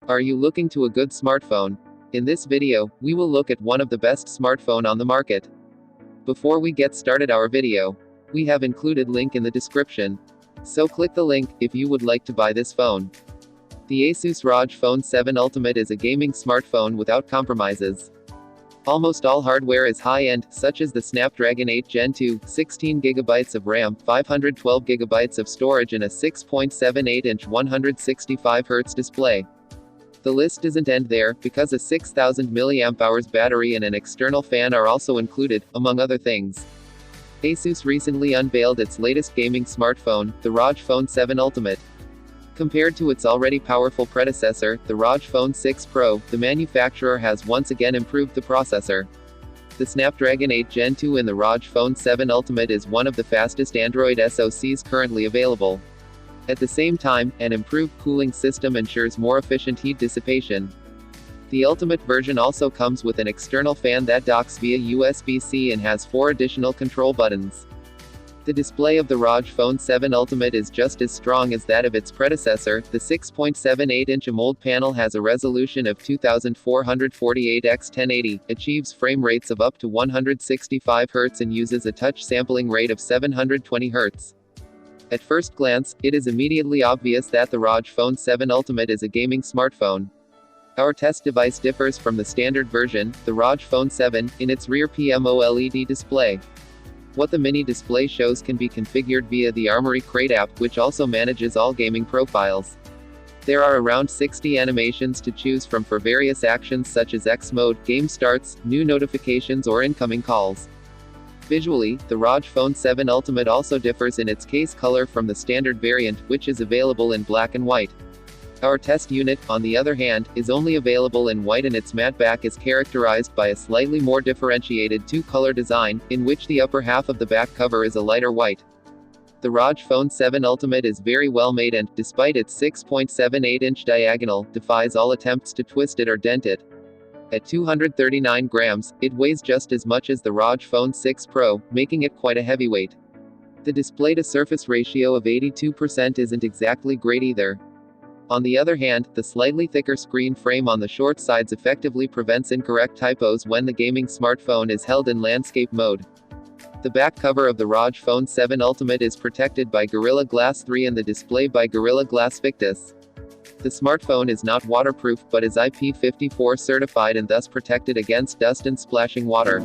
Are you looking to a good smartphone? In this video, we will look at one of the best smartphone on the market. Before we get started our video, we have included link in the description. So click the link, if you would like to buy this phone. The Asus ROG Phone 7 Ultimate is a gaming smartphone without compromises. Almost all hardware is high-end, such as the Snapdragon 8 Gen 2, 16GB of RAM, 512GB of storage and a 6.78-inch 165Hz display. The list doesn't end there, because a 6000 mAh battery and an external fan are also included, among other things. Asus recently unveiled its latest gaming smartphone, the ROG Phone 7 Ultimate. Compared to its already powerful predecessor, the ROG Phone 6 Pro, the manufacturer has once again improved the processor. The Snapdragon 8 Gen 2 in the ROG Phone 7 Ultimate is one of the fastest Android SoCs currently available. At the same time, an improved cooling system ensures more efficient heat dissipation. The Ultimate version also comes with an external fan that docks via USB-C and has 4 additional control buttons. The display of the ROG Phone 7 Ultimate is just as strong as that of its predecessor. The 6.78-inch AMOLED panel has a resolution of 2448 x 1080, achieves frame rates of up to 165 Hz and uses a touch sampling rate of 720 Hz. At first glance, it is immediately obvious that the ROG Phone 7 Ultimate is a gaming smartphone. Our test device differs from the standard version, the ROG Phone 7, in its rear PMOLED display. What the mini display shows can be configured via the Armoury Crate app, which also manages all gaming profiles. There are around 60 animations to choose from for various actions such as X mode, game starts, new notifications or incoming calls. Visually, the ROG Phone 7 Ultimate also differs in its case color from the standard variant, which is available in black and white. Our test unit, on the other hand, is only available in white and its matte back is characterized by a slightly more differentiated two-color design, in which the upper half of the back cover is a lighter white. The ROG Phone 7 Ultimate is very well made and, despite its 6.78-inch diagonal, defies all attempts to twist it or dent it. At 239 grams, it weighs just as much as the ROG Phone 6 Pro, making it quite a heavyweight. The display-to-surface ratio of 82% isn't exactly great either. On the other hand, the slightly thicker screen frame on the short sides effectively prevents incorrect typos when the gaming smartphone is held in landscape mode. The back cover of the ROG Phone 7 Ultimate is protected by Gorilla Glass 3 and the display by Gorilla Glass Victus. The smartphone is not waterproof but is IP54 certified and thus protected against dust and splashing water.